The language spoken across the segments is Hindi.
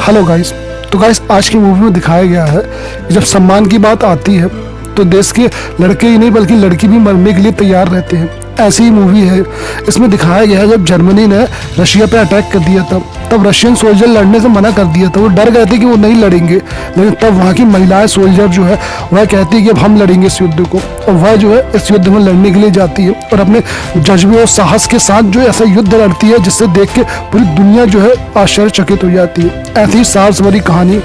Hello guys. तो गाइस आज की मूवी में दिखाया गया है कि जब सम्मान की बात आती है तो देश के लड़के ही नहीं बल्कि लड़की भी मरने के लिए तैयार रहते हैं। ऐसी ही मूवी है। इसमें दिखाया गया है जब जर्मनी ने रशिया पे अटैक कर दिया था तब रशियन सोल्जर लड़ने से मना कर दिया था। वो डर गए थे कि वो नहीं लड़ेंगे, लेकिन तब वहाँ की महिलाएं सोल्जर जो है वह कहती है कि अब हम लड़ेंगे इस युद्ध को, और वह जो है इस युद्ध में लड़ने के लिए जाती है और अपने जज्बे और साहस के साथ जो ऐसा युद्ध लड़ती है जिससे देख के पूरी दुनिया जो है आश्चर्यचकित हो जाती है। ऐसी ही साहस भरी कहानी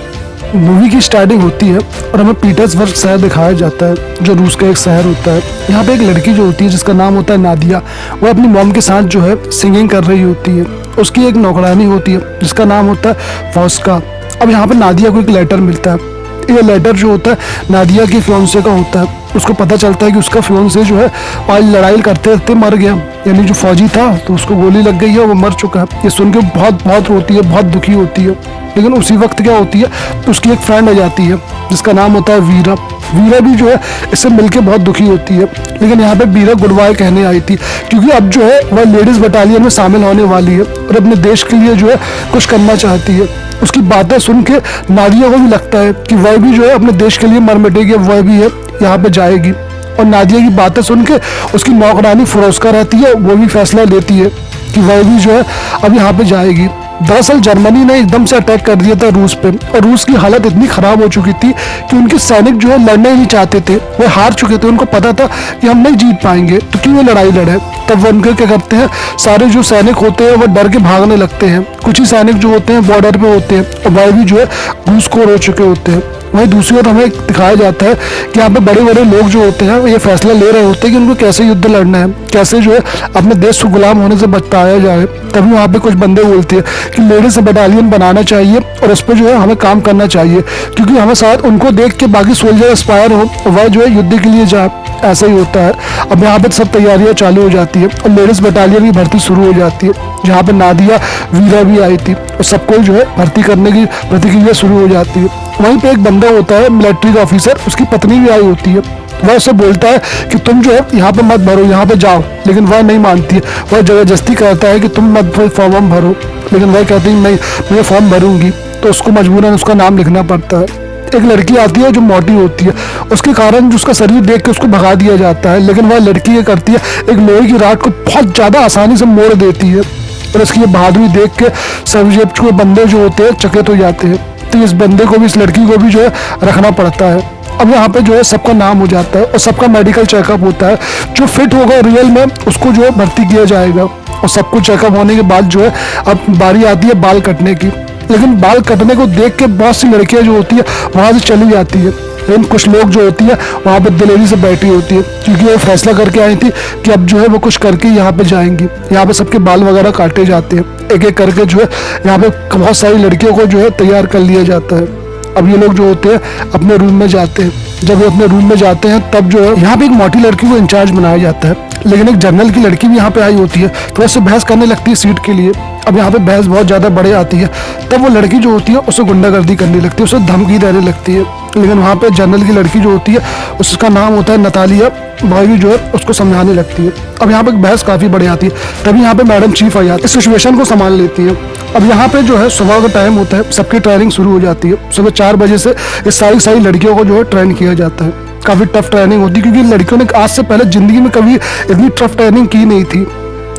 मूवी की स्टार्टिंग होती है और हमें पीटर्सबर्ग शहर दिखाया जाता है जो रूस का एक शहर होता है। यहाँ पे एक लड़की जो होती है जिसका नाम होता है नादिया, वो अपनी मॉम के साथ जो है सिंगिंग कर रही होती है। उसकी एक नौकरानी होती है जिसका नाम होता है फॉस्का। अब यहाँ पे नादिया को एक लेटर मिलता है। ये लेटर जो होता है नादिया के फियांसे का होता है। उसको पता चलता है कि उसका फियांसे जो है आज लड़ाई करते करते मर गया, यानी जो फौजी था तो उसको गोली लग गई है, वो मर चुका है। ये सुन के बहुत रोती है, बहुत दुखी होती है। लेकिन उसी वक्त क्या होती है, उसकी एक फ्रेंड आ जाती है जिसका नाम होता है वीरा। वीरा भी जो है इससे मिलके बहुत दुखी होती है। लेकिन यहाँ पे वीरा गुड बाय कहने आई थी क्योंकि अब जो है वह लेडीज बटालियन में शामिल होने वाली है और अपने देश के लिए जो है कुछ करना चाहती है। उसकी बातें सुन के नादिया को भी लगता है कि वह भी जो है अपने देश के लिए मर मिटेगी, वह भी है यहाँ पे जाएगी। और नादिया की बातें सुन के उसकी नौकरानी फिरोस्का रहती है, वो भी फैसला लेती है कि वह भी जो है अब यहाँ पे जाएगी। दरअसल जर्मनी ने एकदम से अटैक कर दिया था रूस पे और रूस की हालत इतनी खराब हो चुकी थी कि उनके सैनिक जो है लड़ना ही नहीं चाहते थे, वे हार चुके थे। उनको पता था कि हम नहीं जीत पाएंगे तो क्यों वो लड़ाई लड़े। तब वो उनके क्या करते हैं, सारे जो सैनिक होते हैं वो डर के भागने लगते हैं। कुछ ही सैनिक जो होते हैं बॉर्डर पे होते हैं और वह भी जो है घूसखोर हो चुके होते हैं। वहीं दूसरी ओर हमें दिखाया जाता है कि यहाँ पे बड़े बड़े लोग जो होते हैं ये फैसला ले रहे होते हैं कि उनको कैसे युद्ध लड़ना है, कैसे जो है अपने देश को गुलाम होने से बचाया जाए। तभी वहाँ पे कुछ बंदे बोलते हैं कि लेडीज बटालियन बनाना चाहिए और उस पर जो है हमें काम करना चाहिए क्योंकि हमें शायद उनको देख के बाकी सोल्जर इंस्पायर हो और वह जो है युद्ध के लिए जाए। ऐसा ही होता है। अब यहाँ पे सब तैयारियां चालू हो जाती है और लेडीज बटालियन की भर्ती शुरू हो जाती है जहाँ पे नादिया वीरा भी आई थी और सबको जो है भर्ती करने की प्रतिक्रिया शुरू हो जाती है। वहीं पे एक बंदा होता है मिलिट्री का ऑफिसर, उसकी पत्नी भी आई होती है। वह उसे बोलता है कि तुम जो है यहाँ पे मत भरो, यहाँ पे जाओ, लेकिन वह नहीं मानती है। वह जबरदस्ती कहता है कि तुम मत फॉर्म भरो, लेकिन वह कहती है नहीं मैं फॉर्म भरूंगी। तो उसको मजबूरन उसका नाम लिखना पड़ता है। एक लड़की आती है जो मोटी होती है, उसके कारण उसका शरीर देख के उसको भगा दिया जाता है, लेकिन वह लड़की ये करती है एक लोहे की राड को बहुत ज्यादा आसानी से मोड़ देती है और उसकी ये बहादुरी देख के सब बंदे जो होते हैं चकित हो जाते हैं। तो इस बंदे को भी, इस लड़की को भी जो है रखना पड़ता है। अब यहाँ पे जो है सबका नाम हो जाता है और सबका मेडिकल चेकअप होता है। जो फिट होगा रियल में उसको जो है भर्ती किया जाएगा और सब कुछ चेकअप होने के बाद जो है अब बारी आती है बाल कटने की। लेकिन बाल कटने को देख के बहुत सी लड़कियां जो होती है वहां से चली जाती है, लेकिन कुछ लोग जो होती है वहां पे दिलेरी से बैठी होती है क्योंकि वो फैसला करके आई थी कि अब जो है वो कुछ करके यहाँ पे जाएंगी। यहाँ पे सबके बाल वगैरह काटे जाते हैं, एक एक करके जो है यहाँ पे बहुत सारी लड़कियों को जो है तैयार कर लिया जाता है। अब ये लोग जो होते हैं अपने रूम में जाते हैं। जब वो अपने रूम में जाते हैं तब जो है यहाँ पे एक मोटी लड़की को इंचार्ज बनाया जाता है, लेकिन एक जनरल की लड़की भी यहाँ पे आई होती है तो उससे बहस करने लगती है सीट के लिए। अब यहाँ पे बहस बहुत ज्यादा बड़े आती है, तब वो लड़की जो होती है उससे गुंडागर्दी करने लगती है, उसे धमकी देने लगती है। लेकिन वहाँ पे जनरल की लड़की जो होती है उसका नाम होता है नतालिया, वह भी जो है उसको समझाने लगती है। अब यहाँ पे बहस काफी बड़े आती है, तभी यहाँ पे मैडम चीफ आ जाती है, इस सिचुएशन को संभाल लेती है। अब यहाँ पे जो है सुबह का टाइम होता है, सबकी ट्रेनिंग शुरू हो जाती है। सुबह 4 बजे से इस सारी लड़कियों को जो है ट्रेन किया जाता है। काफी टफ ट्रेनिंग होती है क्योंकि लड़कियों ने आज से पहले जिंदगी में कभी इतनी टफ ट्रेनिंग की नहीं थी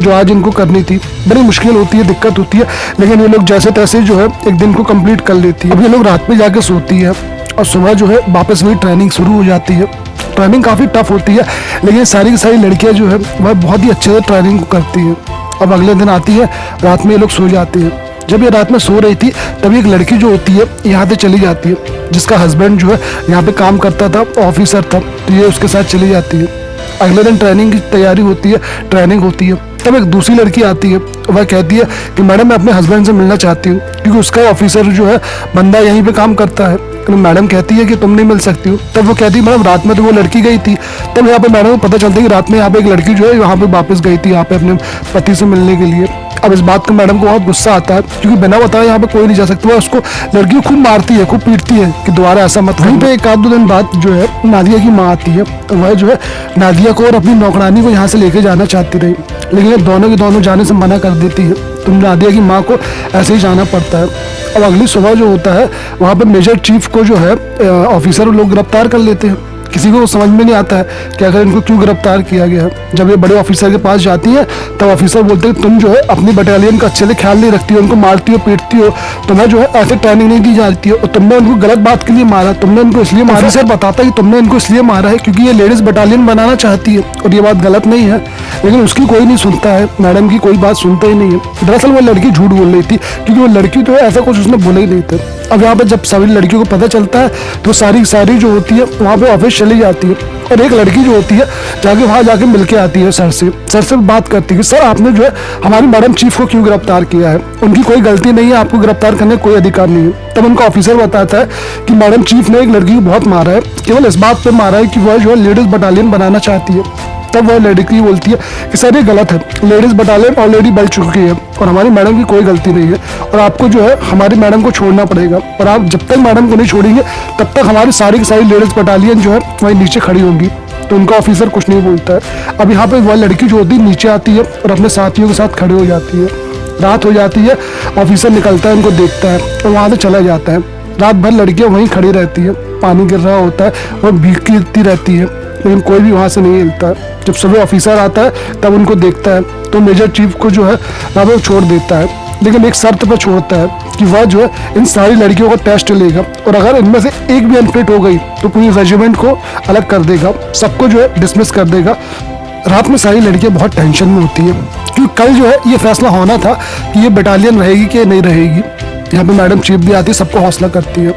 जो आज इनको करनी थी। बड़ी मुश्किल होती है, दिक्कत होती है, लेकिन ये लोग जैसे तैसे जो है एक दिन को कंप्लीट कर लेती है। अब ये लोग रात में जाके सोती है और सुबह जो है वापस वही ट्रेनिंग शुरू हो जाती है। ट्रेनिंग काफी टफ होती है, लेकिन सारी की सारी लड़कियां जो है वह बहुत ही अच्छे से ट्रेनिंग को करती है। अब अगले दिन आती है, रात में ये लोग सो जाते हैं। जब ये रात में सो रही थी तभी एक लड़की जो होती है यहाँ से चली जाती है, जिसका हस्बैंड जो है यहाँ पे काम करता था, ऑफिसर था, तो ये उसके साथ चली जाती है। अगले दिन ट्रेनिंग की तैयारी होती है, ट्रेनिंग होती है। तब एक दूसरी लड़की आती है, वह कहती है कि मैडम मैं अपने हस्बैंड से मिलना चाहती हूँ क्योंकि उसका ऑफिसर जो है बंदा यहीं पे काम करता है। तो मैडम कहती है कि तुम नहीं मिल सकती हो। तब वो कहती है मैडम रात में तो वो लड़की गई थी। तब यहाँ पे मैडम को पता चलता है कि रात में यहाँ पे एक लड़की जो है यहाँ पे वापस गई थी यहाँ पे अपने पति से मिलने के लिए। अब इस बात का मैडम को बहुत गुस्सा आता है, क्योंकि बिना बताए यहाँ पे कोई नहीं जा सकता। वह उसको लड़की को खूब मारती है, खूब पीटती है कि दोबारा ऐसा मत। वहीं पे एक आध दो दिन बाद जो है नादिया की माँ आती है। वह जो है नादिया को और अपनी नौकरानी को यहाँ से लेके जाना चाहती रही, लेकिन ये दोनों के दोनों जाने से मना कर देती है। तो नादिया की माँ को ऐसे ही जाना पड़ता है। अब अगली सुबह जो होता है वहाँ पे मेजर चीफ को जो है ऑफिसर लोग गिरफ्तार कर लेते हैं। किसी को समझ में नहीं आता है कि अगर इनको क्यों गिरफ्तार किया गया है। जब ये बड़े ऑफिसर के पास जाती हैं तब ऑफिसर बोलते हैं तुम जो है अपनी बटालियन का अच्छे से ख्याल नहीं रखती हो, उनको मारती हो, पीटती हो, तुम्हें जो है ऐसे ट्रेनिंग नहीं दी जाती है और तुमने उनको गलत बात के लिए मारा, तुमने उनको इसलिए मारा। ऑफिसर बताता है कि तुमने इनको इसलिए मारा है क्योंकि ये लेडीज बटालियन बनाना चाहती है और ये बात गलत नहीं है, लेकिन उसकी कोई नहीं सुनता है। मैडम की कोई बात सुनता ही नहीं है। दरअसल वो लड़की झूठ बोल रही थी, क्योंकि वो लड़की तो ऐसा कुछ उसने बोला ही नहीं था। अब यहाँ पे जब सभी लड़कियों को पता चलता है तो सारी जो होती है वहाँ पे ऑफिस चली जाती है और एक लड़की जो होती है जाके वहाँ जाके मिलके आती है सर से बात करती है कि सर आपने जो है हमारी मैडम चीफ को क्यों गिरफ्तार किया है, उनकी कोई गलती नहीं है, आपको गिरफ्तार करने का कोई अधिकार नहीं है। तब उनका ऑफिसर बताता है कि मैडम चीफ ने एक लड़की को बहुत मारा है, केवल इस बात पे मारा है कि वह जो है लेडीज बटालियन बनाना चाहती है। तब वह लड़की बोलती है कि सर ये गलत है, लेडीज बटालियन ऑलरेडी बन चुकी है और हमारी मैडम की कोई गलती नहीं है और आपको जो है हमारी मैडम को छोड़ना पड़ेगा और आप जब तक मैडम को नहीं छोड़ेंगे तब तक हमारी सारी की सारी लेडीज बटालियन जो है वहीं नीचे खड़ी होंगी। तो उनका ऑफिसर कुछ नहीं बोलता है। अब यहाँ पे वह लड़की जो होती है नीचे आती है और अपने साथियों के साथ खड़ी हो जाती है। रात हो जाती है, ऑफिसर निकलता है, उनको देखता है और वहाँ से चला जाता है। रात भर लड़कियाँ वहीं खड़ी रहती है, पानी गिर रहा होता है, वह भीगती रहती है, लेकिन कोई भी वहाँ से नहीं हिलता। जब सुबह ऑफिसर आता है तब उनको देखता है तो मेजर चीफ को जो है वहाँ पर छोड़ देता है, लेकिन एक शर्त पर छोड़ता है कि वह जो है इन सारी लड़कियों का टेस्ट लेगा और अगर इनमें से एक भी अनफिट हो गई तो पूरी रेजिमेंट को अलग कर देगा, सबको जो है डिसमिस कर देगा। रात में सारी लड़कियां बहुत टेंशन में होती हैं क्योंकि कल जो है ये फैसला होना था कि ये बटालियन रहेगी कि नहीं रहेगी। यहाँ पे मैडम चीफ भी आती है, सबको हौसला करती है।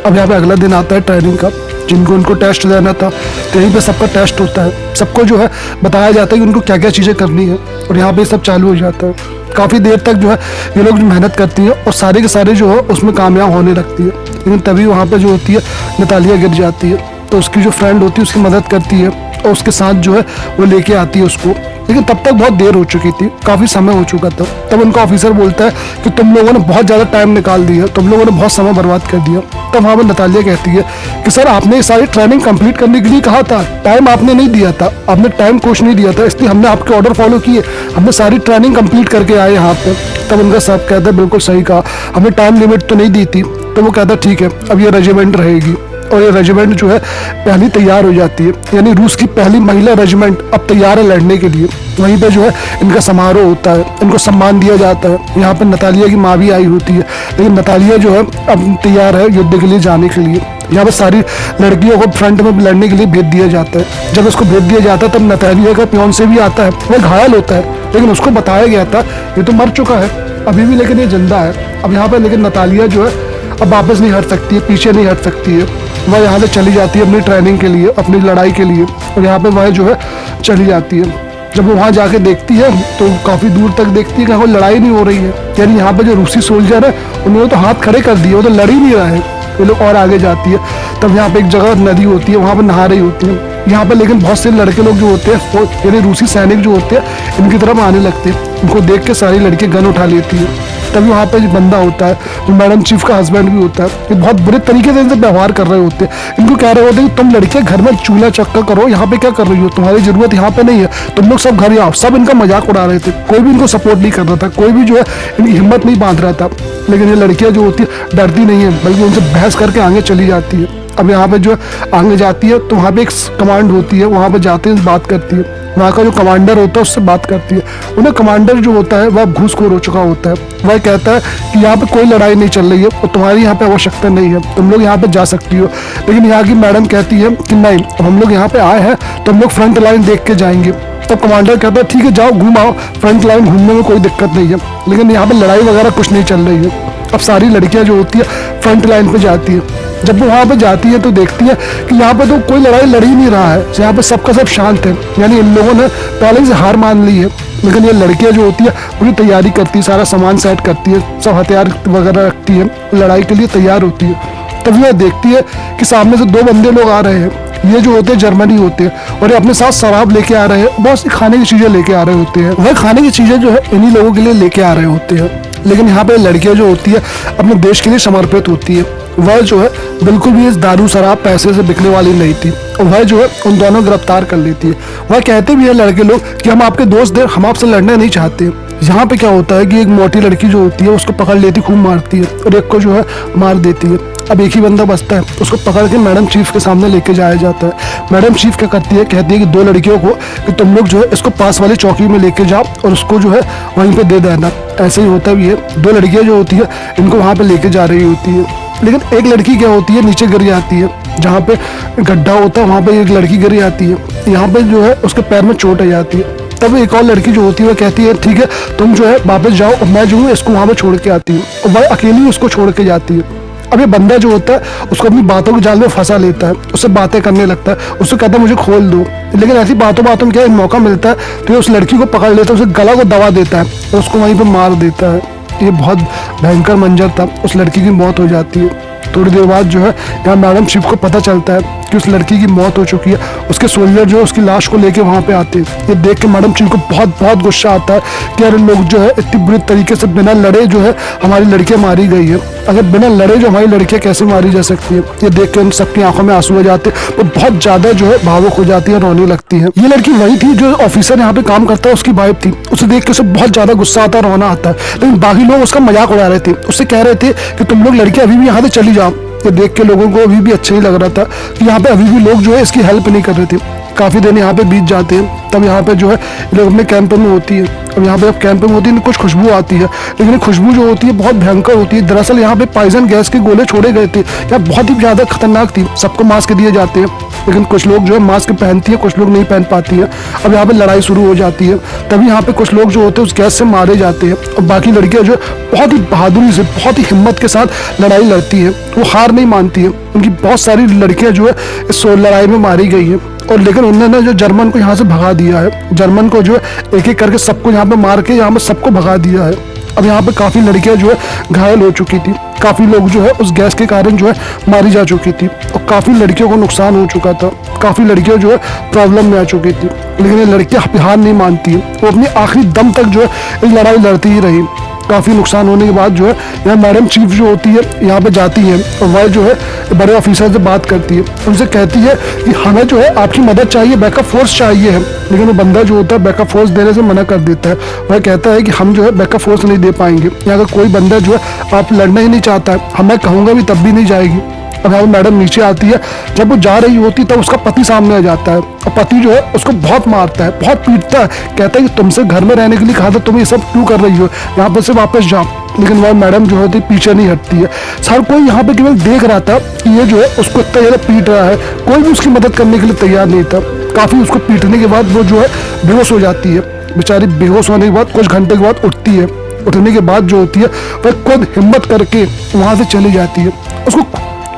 अब यहाँ पे अगला दिन आता है ट्रेनिंग का, जिनको उनको टेस्ट देना था तो यहीं पे सबका टेस्ट होता है। सबको जो है बताया जाता है कि उनको क्या क्या चीज़ें करनी है और यहाँ पे सब चालू हो जाता है। काफ़ी देर तक जो है ये लोग मेहनत करती हैं और सारे के सारे जो है उसमें कामयाब होने लगती है, लेकिन तभी वहाँ पे जो होती है नतालिया गिर जाती है। तो उसकी जो फ्रेंड होती है उसकी मदद करती है और उसके साथ जो है वो लेके आती है उसको, लेकिन तब तक बहुत देर हो चुकी थी, काफ़ी समय हो चुका था। तब उनका ऑफिसर बोलता है कि तुम लोगों ने बहुत ज़्यादा टाइम निकाल दिया, तुम लोगों ने बहुत समय बर्बाद कर दिया। तब वहाँ पर नतालिया कहती है कि सर आपने ये सारी ट्रेनिंग कंप्लीट करने के लिए कहा था, टाइम आपने नहीं दिया था, आपने टाइम कुछ नहीं दिया था, इसलिए हमने आपके ऑर्डर फॉलो किए, हमने सारी ट्रेनिंग कंप्लीट करके आए यहाँ पे। तब उनका साहब कहता है बिल्कुल सही कहा, हमने टाइम लिमिट तो नहीं दी थी। तो वो कहता है ठीक है अब ये रेजिमेंट रहेगी और ये रेजिमेंट जो है पहली तैयार हो जाती है, यानी रूस की पहली महिला रेजिमेंट अब तैयार है लड़ने के लिए। वहीं पे जो है इनका समारोह होता है, इनको सम्मान दिया जाता है। यहाँ पे नतालिया की माँ भी आई होती है, लेकिन नतालिया जो है अब तैयार है युद्ध के लिए जाने के लिए। यहाँ पे सारी लड़कियों को फ्रंट में लड़ने के लिए भेज दिया जाता है। जब उसको भेज दिया जाता है तब नतालिया का पियोन से भी आता है, वह घायल होता है, लेकिन उसको बताया गया था ये तो मर चुका है अभी भी, लेकिन ये जिंदा है। अब यहाँ पे लेकिन नतालिया जो है अब वापस नहीं हट सकती है, पीछे नहीं हट सकती है। वह यहाँ से चली जाती है अपनी ट्रेनिंग के लिए, अपनी लड़ाई के लिए, और यहाँ पे वह जो है चली जाती है। जब वो वहाँ जाके देखती है तो काफ़ी दूर तक देखती है कि कोई लड़ाई नहीं हो रही है, यानी यहाँ पे जो रूसी सोल्जर है उन्होंने तो हाथ खड़े कर दिए, वो तो लड़ ही नहीं रहा है। ये लोग और आगे जाती है, तब यहाँ पे एक जगह नदी होती है, वहाँ पे नहा रही होती है। यहाँ पे लेकिन बहुत से लड़के लोग जो होते हैं यानी रूसी सैनिक जो होते हैं इनकी तरफ आने लगते हैं। उनको देख के सारी लड़की गन उठा लेती है। तभी वहाँ पे बंदा होता है जो मैडम चीफ का हस्बैंड भी होता है, ये बहुत बुरे तरीके से इनसे व्यवहार कर रहे होते हैं। इनको कह रहे होते हैं कि तुम लड़कियां घर में चूल्हा चक्का करो, यहाँ पे क्या कर रही हो, तुम्हारी जरूरत यहाँ पे नहीं है, तुम लोग सब घर आओ। सब इनका मजाक उड़ा रहे थे, कोई भी इनको सपोर्ट नहीं कर रहा था, कोई भी जो है इनकी हिम्मत नहीं बांध रहा था। लेकिन ये लड़कियां जो होती है डरती नहीं है, बल्कि उनसे बहस करके आगे चली जाती है। अब यहाँ पे जो आगे जाती है तो वहाँ पे एक कमांड होती है, वहाँ पे जाते हैं बात करती है, वहाँ का जो कमांडर होता है उससे बात करती है। उन्हें कमांडर जो होता है वह घूसखोर हो चुका होता है। वह कहता है कि यहाँ पे कोई लड़ाई नहीं चल रही है और तुम्हारी यहाँ पे आवश्यकता नहीं है, तुम लोग यहाँ पे जा सकती हो। लेकिन यहाँ की मैडम कहती है कि नहीं, हम लोग यहाँ पे आए हैं तो हम लोग फ्रंट लाइन देख के जाएंगे। तब कमांडर कहता है ठीक है जाओ घूम आओ, फ्रंट लाइन घूमने में कोई दिक्कत नहीं है, लेकिन यहाँ पे लड़ाई वगैरह कुछ नहीं चल रही है। अब सारी लड़कियां जो होती है फ्रंट लाइन पे जाती है। जब वो वहाँ पे जाती है तो देखती है कि यहाँ पे तो कोई लड़ाई लड़ ही नहीं रहा है, यहाँ पे सबका सब शांत है, यानी इन लोगों ने पहले से हार मान ली है। लेकिन ये लड़कियां जो होती है पूरी तैयारी करती है, सारा सामान सेट करती है, सब हथियार वगैरह रखती है, लड़ाई के लिए तैयार होती है। तभी वह देखती है कि सामने से दो बंदे लोग आ रहे हैं, ये जो होते हैं जर्मनी होते हैं और ये अपने साथ शराब लेके आ रहे हैं, बहुत सी खाने की चीजें लेके आ रहे होते हैं। वह खाने की चीजें जो है इन्हीं लोगों के लिए लेके आ रहे होते हैं, लेकिन यहाँ पे लड़कियां जो होती है अपने देश के लिए समर्पित होती है। वह जो है बिल्कुल भी इस दारू शराब पैसे से बिकने वाली नहीं थी, और वह जो है उन दोनों गिरफ्तार कर लेती है। वह कहते भी है लड़के लोग कि हम आपके दोस्त हैं, हम आपसे लड़ना नहीं चाहते। यहाँ पे क्या होता है कि एक मोटी लड़की जो होती है उसको पकड़ लेती, खूब मारती है और एक को जो है मार देती है। अब एक ही बंदा बचता है, उसको पकड़ के मैडम चीफ के सामने लेके जाया जाता है। मैडम चीफ क्या करती है, कहती है कि 2 लड़कियों को कि तुम लोग जो है इसको पास वाली चौकी में लेके जाओ और उसको जो है वहीं पे दे देना। ऐसे ही होता भी है, 2 लड़कियां जो होती है इनको वहाँ पे लेके जा रही होती है, लेकिन एक लड़की क्या होती है नीचे गिर जाती है, जहाँ पे गड्ढा होता है वहाँ पे एक लड़की गिर जाती है। यहाँ पे जो है उसके पैर में चोट आ जाती है। तब एक और लड़की जो होती है वह कहती है ठीक है तुम जो है वापस जाओ और मैं जो हूँ इसको वहाँ पे छोड़ के आती हूँ, और वह अकेली उसको छोड़ के जाती है। अब ये बंदा जो होता है उसको अपनी बातों के जाल में फंसा लेता है, उससे बातें करने लगता है, उससे कहता है मुझे खोल दो। लेकिन ऐसी बातों बातों में क्या एक मौका मिलता है तो ये उस लड़की को पकड़ लेता है, उसे गला को दबा देता है और उसको वहीं पे मार देता है। ये बहुत भयंकर मंजर था, उस लड़की की मौत हो जाती है। थोड़ी देर बाद जो है यहाँ मैडम चीफ को पता चलता है कि उस लड़की की मौत हो चुकी है। उसके सोल्जर जो है उसकी लाश को लेके वहाँ पे आते हैं। ये देख के मैडम चीफ को बहुत गुस्सा आता है कि अरे लोग जो है इतनी बुरी तरीके से बिना लड़े जो है हमारी लड़कियाँ मारी गई है, अगर बिना लड़े जो हमारी लड़कियाँ कैसे मारी जा सकती है। ये देख के उन सबकी आंखों में आंसू आ जाते हैं, वो बहुत ज्यादा जो है भावुक हो जाती है, रोने लगती है। ये लड़की वही थी जो ऑफिसर यहाँ पे काम करता है उसकी वाइफ थी। उसे देख के उसे बहुत ज्यादा गुस्सा आता है, रोना आता है, लेकिन बाकी लोग उसका मजाक उड़ा रहे थे, उससे कह रहे थे कि तुम लोग लड़कियां अभी भी यहाँ से चली जाओ। ये देख के लोगों को अभी भी अच्छा नहीं लग रहा था कि यहाँ पे अभी भी लोग जो है इसकी हेल्प नहीं कर रहे थे। काफी दिन यहाँ पे बीत जाते हैं, तब यहाँ पे जो है लोग अपने कैंप में होती है। अब यहाँ पे जब कैंप में होती है कुछ खुशबू आती है, लेकिन ये खुशबू जो होती है बहुत भयंकर होती है। दरअसल यहाँ पे पॉइजन गैस के गोले छोड़े गए थे, यहाँ बहुत ही ज्यादा खतरनाक थी। सबको मास्क दिए जाते हैं, लेकिन कुछ लोग जो है मास्क पहनती है, कुछ लोग नहीं पहन पाती है। अब यहाँ पे लड़ाई शुरू हो जाती है, तभी यहाँ पे कुछ लोग जो होते हैं उस गैस से मारे जाते हैं, और बाकी लड़कियां जो है बहुत ही बहादुरी से बहुत ही हिम्मत के साथ लड़ाई लड़ती है, वो हार नहीं मानती है। उनकी बहुत सारी लड़कियां जो है इस लड़ाई में मारी गई है, और लेकिन उन्होंने जो जर्मन को यहाँ से भगा दिया है। जर्मन को जो है एक एक करके सबको यहाँ पे मार के यहाँ पे सबको भगा दिया है। अब यहाँ पे काफी लड़कियां जो है घायल हो चुकी थी, काफी लोग जो है उस गैस के कारण जो है मारी जा चुकी थी, और काफी लड़कियों को नुकसान हो चुका था। काफी लड़कियां जो है प्रॉब्लम में आ चुकी थी, लेकिन ये लड़कियां हार नहीं मानती है, वो अपनी आखिरी दम तक जो है इस लड़ाई लड़ती ही रही। काफ़ी नुकसान होने के बाद जो है यहाँ मैडम चीफ जो होती है यहाँ पे जाती है, और वह जो है बड़े ऑफिसर से बात करती है, उनसे कहती है कि हमें जो है आपकी मदद चाहिए, बैकअप फोर्स चाहिए है। लेकिन वो बंदा जो होता है बैकअप फोर्स देने से मना कर देता है। वह कहता है कि हम जो है बैकअप फोर्स नहीं दे पाएंगे, या अगर कोई बंदा जो है आप लड़ना ही नहीं चाहता है, हमें कहूँगा भी तब भी नहीं जाएगी। अब यहाँ मैडम नीचे आती है, जब वो जा रही होती तब उसका पति सामने आ जाता है, और पति जो है उसको बहुत मारता है, बहुत पीटता है, कहता है कि तुमसे घर में रहने के लिए कहा था, तुम ये सब क्यों कर रही हो, यहाँ पर से वापस जाओ। लेकिन वह मैडम जो होती पीछे नहीं हटती है। हर कोई यहाँ पे केवल देख रहा था कि ये जो है उसको इतना ज़्यादा पीट रहा है, कोई भी उसकी मदद करने के लिए तैयार नहीं था। काफ़ी उसको पीटने के बाद वो जो है बेहोश हो जाती है। बेचारी बेहोश होने के बाद कुछ घंटे के बाद उठती है। उठने के बाद जो होती है वह खुद हिम्मत करके वहाँ से चली जाती है, उसको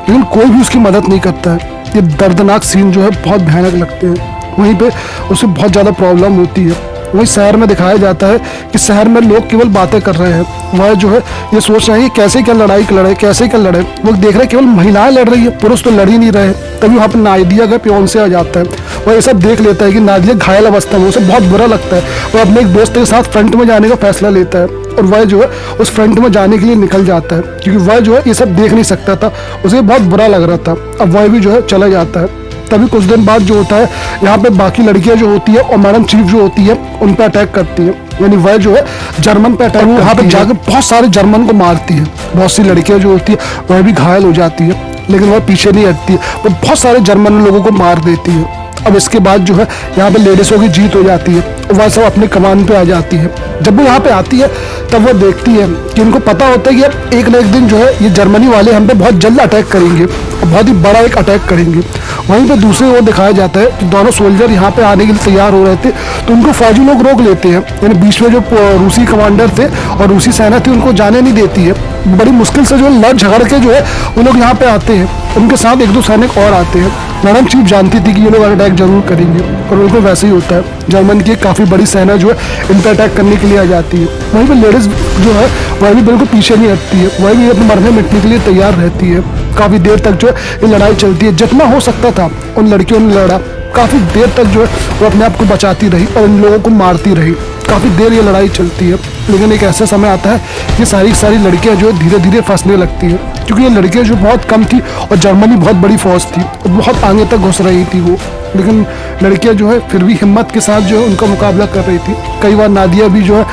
लेकिन कोई भी उसकी मदद नहीं करता है। ये दर्दनाक सीन जो है बहुत भयानक लगते हैं। वहीं पे उसे बहुत ज़्यादा प्रॉब्लम होती है। वहीं शहर में दिखाया जाता है कि शहर में लोग केवल बातें कर रहे हैं, वह जो है ये सोच रहे हैं कि कैसे क्या लड़े, कैसे क्या लड़े। वो देख रहे हैं केवल महिलाएं लड़ रही है, पुरुष तो लड़ ही नहीं रहे। तभी वहाँ पर नादिया का पियोन से आ जाता है, वह ये सब देख लेता है कि नादिया घायल अवस्था में, उसे बहुत बुरा लगता है। वह अपने एक दोस्त के साथ फ्रंट में जाने का फैसला लेता है, और वह जो है उस फ्रंट में जाने के लिए निकल जाता है, क्योंकि वह जो है ये सब देख नहीं सकता था, उसे बहुत बुरा लग रहा था। अब वह भी जो है चला जाता है। तभी कुछ दिन बाद जो होता है यहाँ पे बाकी लड़कियां जो होती है और मैडम चीफ जो होती है उन पर अटैक करती है, यानी वह जो है जर्मन पे अटैक, वहाँ पे जाकर बहुत सारे जर्मन को मारती है। बहुत सी लड़कियां जो होती है वह भी घायल हो जाती है, लेकिन वह पीछे नहीं हटती है, वो बहुत सारे जर्मन लोगों को मार देती है। अब इसके बाद जो है यहाँ पे लेडीजों की जीत हो जाती है, वह सब अपने कमान पे आ जाती है। जब वो यहाँ पे आती है तब वो देखती है कि उनको पता होता है कि अब एक न एक दिन जो है ये जर्मनी वाले हम पे बहुत जल्द अटैक करेंगे, और बहुत ही बड़ा एक अटैक करेंगे। वहीं पे दूसरी ओर दिखाया जाता है कि दोनों सोल्जर यहाँ पे आने के लिए तैयार हो रहे थे, तो उनको फौजी लोग रोक लेते हैं, यानी बीच में जो रूसी कमांडर थे और रूसी सेना थी उनको जाने नहीं देती है। बड़ी मुश्किल से जो लड़ झगड़ के जो है वो लोग यहाँ पे आते हैं, उनके साथ एक दो सैनिक और आते हैं। मैडम चीफ जानती थी कि ये लोग अटैक जरूर करेंगे, और उनको वैसे ही होता है। जर्मन की काफ़ी बड़ी सेना जो है इन पर अटैक करने के लिए आ जाती है। वहीं पर लेडीज जो है वह भी बिल्कुल पीछे नहीं हटती है, वह भी अपने मरने मिटने के लिए तैयार रहती है। काफ़ी देर तक जो है ये लड़ाई चलती है। जितना हो सकता था उन लड़कियों ने लड़ा, काफ़ी देर तक जो है वो अपने आप को बचाती रही और इन लोगों को मारती रही। काफ़ी देर ये लड़ाई चलती है, लेकिन एक ऐसा समय आता है कि सारी लड़कियां जो है धीरे धीरे फंसने लगती हैं, क्योंकि ये लड़कियां जो बहुत कम थी और जर्मनी बहुत बड़ी फौज थी और बहुत आगे तक घुस रही थी वो, लेकिन लड़कियां जो है फिर भी हिम्मत के साथ जो है उनका मुकाबला कर रही थी। कई बार नादिया भी जो है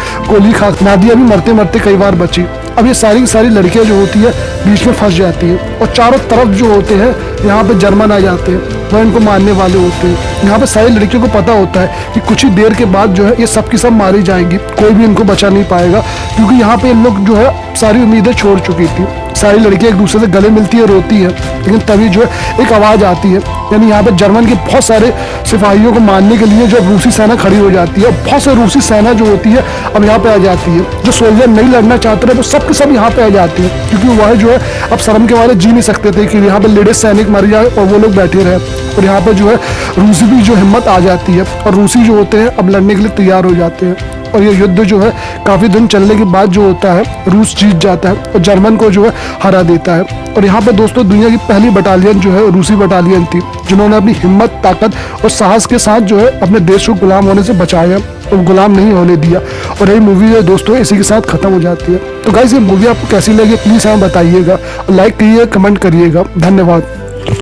नादिया भी मरते मरते कई बार बची। अब ये सारी लड़कियां जो होती है बीच में फंस जाती हैं और चारों तरफ जो होते हैं यहाँ पे जर्मन आ जाते हैं, वह इनको मारने वाले होते हैं। यहाँ पे सारी लड़कियों को पता होता है कि कुछ ही देर के बाद जो है ये सब की सब मारी जाएंगी, कोई भी इनको बचा नहीं पाएगा, क्योंकि यहाँ पे इन लोग जो है सारी उम्मीदें छोड़ चुकी थी। सारी लड़कियां एक दूसरे से गले मिलती है, रोती है, लेकिन तभी जो है एक आवाज़ आती है, यानी यहाँ पे जर्मन के बहुत सारे सिपाहियों को मारने के लिए जो रूसी सेना खड़ी हो जाती है। बहुत से रूसी सेना जो होती है अब यहाँ पे आ जाती है। जो सोल्जर नहीं लड़ना चाहते थे वो सब के सब यहाँ पे आ जाते हैं, क्योंकि वह जो है अब शर्म के मारे जी नहीं सकते थे कि यहाँ पे लेडीज सैनिक मर जाए और वो लोग बैठे रहे। और यहाँ पे जो है रूसी भी जो हिम्मत आ जाती है और रूसी जो होते हैं अब लड़ने के लिए तैयार हो जाते हैं। और ये युद्ध जो है काफ़ी दिन चलने के बाद जो होता है रूस जीत जाता है और जर्मन को जो है हरा देता है। और यहाँ पे दोस्तों दुनिया की पहली बटालियन जो है रूसी बटालियन थी, जिन्होंने अपनी हिम्मत, ताकत और साहस के साथ जो है अपने देश को गुलाम होने से बचाया और गुलाम नहीं होने दिया। और यही मूवी है दोस्तों इसी के साथ खत्म हो जाती है। तो गाइस ये मूवी आपको कैसी लगी प्लीज़ हमें बताइएगा, लाइक करिए, कमेंट करिएगा। धन्यवाद।